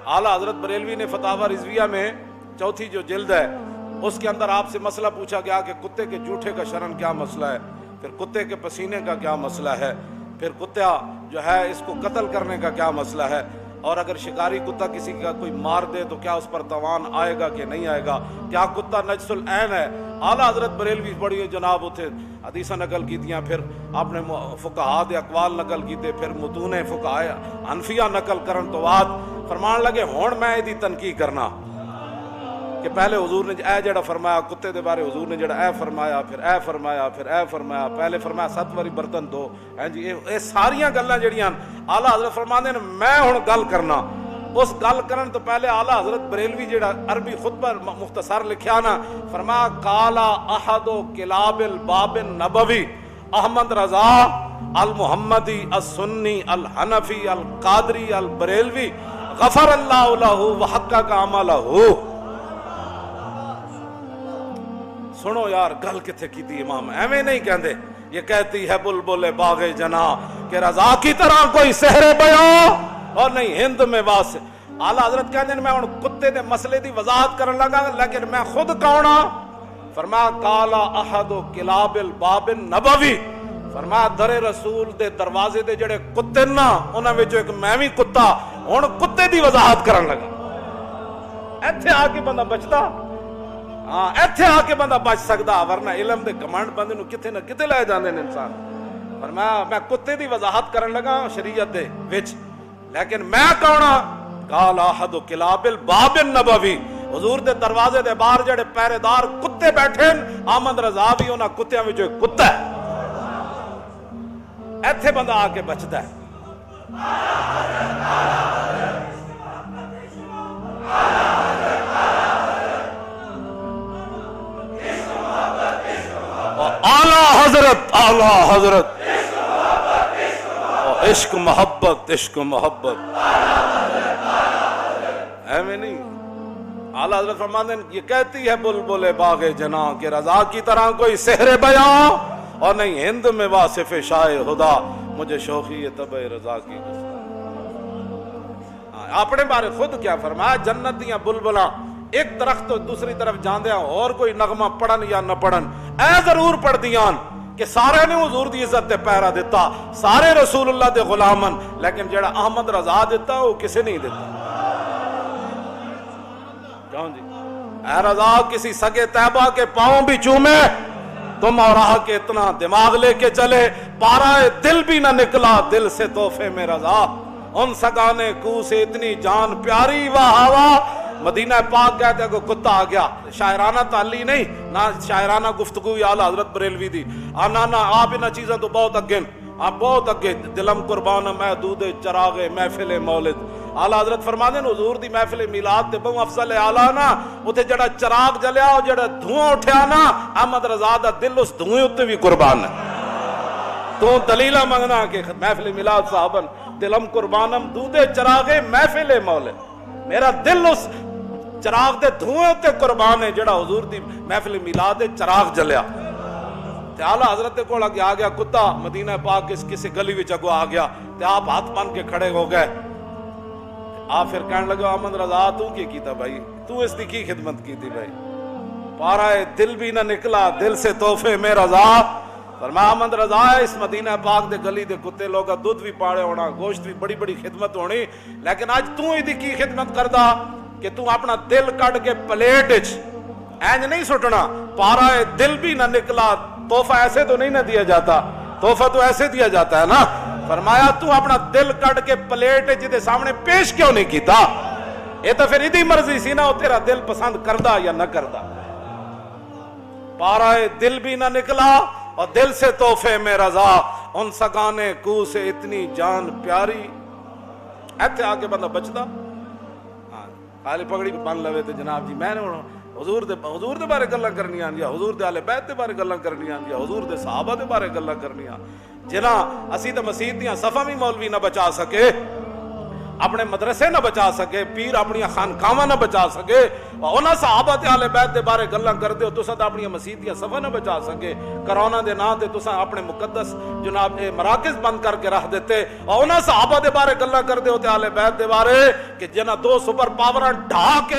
आला हजरत बरेलवी ने फतावा रिजविया में चौथी जो जिल्द है उसके अंदर आपसे मसला पूछा गया कि कुत्ते के जूठे का शरन क्या मसला है, फिर कुत्ते के पसीने का क्या मसला है, फिर कुत्ता जो है इसको कत्ल करने का क्या मसला है, और अगर शिकारी कुत्ता किसी का कोई मार दे तो क्या उस पर तवान आएगा कि नहीं आएगा, क्या कुत्ता नजसुल ऐन है। आला हजरत बरेलवी बड़ी जनाब उथे हदीसा नकल की, फिर आपने फुकहा दे अकवाल नकल किए, फिर मुतूने फुकहा हनफिया नकल करन तो बाद फरमान लगे हुण मैं इहदी तनकीद करना कि पहले हुजूर ने ऐ जेड़ा फरमाया कुत्ते दे बारे, हुजूर ने जेड़ा ऐ फरमाया, फिर ऐ फरमाया, फिर ऐ फरमाया, पहले फरमाया 7 वारी बर्तन धो, हैं जी, ये सारियां गल्लां जेड़ियां आला हजरत फरमांदे ने मैं हुण गल करना। उस गल करन तो पहले आला हजरत बरेलवी जेड़ा अरबी खुतबा मुख्तसर लिखिया ना, फरमाया काला अहदो किलाबिल बाबिन नबवी अहमद रजा अल मुहम्मदी अल सुन्नी अल हनफी अल कादरी अल बरेलवी गफर अल्लाहु लहू व हक्का का अमलहू। सुनो यार गल किथे की थी इमाम, एवें नहीं कहते। ये कहती है बुलबुल बागे जना के रजा की तरह कोई सहरे बया और नहीं हिंद में वास। आला हजरत कहते हैं मैं हुण कुत्ते दे मसले दी वजाहत करन लगा, लेकिन मैं खुद कौन हां। फरमाया काला अहदो किलाबिल बाबिन नबवी, फरमाया दरे रसूल दे दरवाजे दे जेड़े कुत्ते ना उन्हां विचों एक मैं भी कुत्ता, हुण कुत्ते दी वजाहत करन लगा। इत्थे आके बंदा बचदा, हाँ इत्थे आके बंदा बच सकदा, वरना इलम दे घमंड बंदे नूं किथे ना किथे ले जांदे ने इंसान। पर मैं कुत्ते दी वजाहत करन लगा शरीयत दे विच, लेकिन मैं कौन हां। काला अहदु किलाबिल बाबिन नबवी, हुजूर दे दरवाजे दे बाहर जेड़े पहरेदार कुत्ते बैठे न, अहमद रजा भी उन्हां कुत्तियां विचों एक कुत्ता है। इत्थे बंदा आके बचदा है। आला हजरत आला हजरत इश्क मोहब्बत इश्क मोहब्बत ऐਵੇਂ नहीं। आला हजरत फरमाते हैं ये कहती है बुलबुल बागे जना के रजा की तरह कोई सहरे बयां और नहीं हिंद में वासिफ शाह खुदा मुझे शौकी है तब रजा की। अपने बारे खुद क्या फरमाया, जन्नत दियां बुलबुलां एक दरख्त तो दूसरी तरफ जांदे और कोई नगमा पढ़न या न पढ़न ऐ जरूर पढ़ दियां कि सारे ने हुजूर दी इज्जत ते पहरा दिता, सारे रसूलुल्लाह दे गुलामन, लेकिन जेड़ा अहमद रजा दिता वो किसे नहीं दिता। जाओ जी ऐ रजा किसी सगे तैबा के पांव भी चूमे तुम और आह के इतना दिमाग लेके चले, पारा दिल भी ना निकला दिल से तोहफे में रजा, उन सगाने कू से इतनी जान प्यारी वाह हवा। मदीना पाक गया था को कुत्ता आ गया, शायराना ताली नहीं ना शायराना गुफ्तगू आला हजरत बरेलवी दी आना ना आप इन चीज़ों तो बहुत अगे, आप बहुत अगे। दिलम कुर्बान महदूद चरागे महफिल मौलिद, आला हजरत फरमाते हैं हुजूर दी महफिल मिलाद ते बहु अफजल आला ना, उथे जड़ा चराग जलिया और जड़ा धुआं उठया ना, अहमद रजा दा दिल उस धुएं उत्ते भी कुर्बान है। तू दलीला मंगना कि महफिल मिलाद साहबन दिलम कुर्बानम दूदे चरागे महफिल मौलिद, मेरा दिल उस चराग दे धुएं उत्ते कुर्बान है जेड़ा हुजूर दी महफिल मिलाद दे चराग जलिया। ते आला हजरत दे कोल आ गया कुत्ता, मदीना पाक किसी गली विच अगो आ गया ते आप हाथ बन के खड़े हो गए। आप फिर कहने लगे अहमद रजा तू की कीता भाई, तू इसकी की खिदमत की थी भाई, पारा दिल भी ना निकला दिल से तोहफे में रजा। फरमाया अहमद रजा इस मदीना पाक दे गली दे कुत्ते लोग दूध भी पाड़े होना, गोश्त भी बड़ी बड़ी खिदमत होनी, लेकिन आज तू इहदी की खिदमत करदा कि तू अपना दिल कट के प्लेट इंज नहीं सुटना, पारा दिल भी ना निकला, तोहफा ऐसे तो नहीं ना दिया जाता, तोहफा तो ऐसे दिया जाता है ना। फरमाया तू अपना दिल कट के प्लेट जिदे सामने पेश क्यों नहीं कीता, ये तो फिर इदी मर्जी सी ना, तेरा दिल पसंद करदा या न करदा। पारा दिल भी ना निकला और दिल से तोहफे में रजा, उन सगाने कू से इतनी जान प्यारी। इत्थे आके बंदा बचदा, खाली पगड़ी बन लवे तो जनाब जी मैंने हुजूर दे बारे गल्लां करनियां आंदियां, हुजूर दे आले बैत दे बारे गल्लां करनियां आंदियां, हुजूर दे सहाबा दे बारे गल्लां करनियां, जिन्हां असीं ते मसीत दियां सफा भी मौलवी ना बचा सके, اپنے مدرسے نہ بچا سکے، پیر اپنی خانقاواں نہ بچا سکے، انہاں صحابہ تے اہل بیت دے بارے گلاں کردے ہو، تساں تے اپنی مسیتیاں صفا نہ بچا سکے، کرونا دے نام تے تساں اپنے مقدس جناب مراکز بند کر کے رکھ دیتے، اور انہاں صحابہ دے بارے گلاں کردے ہو تے اہل بیت دے بارے کہ جنہاں دو سپر پاوراں ڈھا کے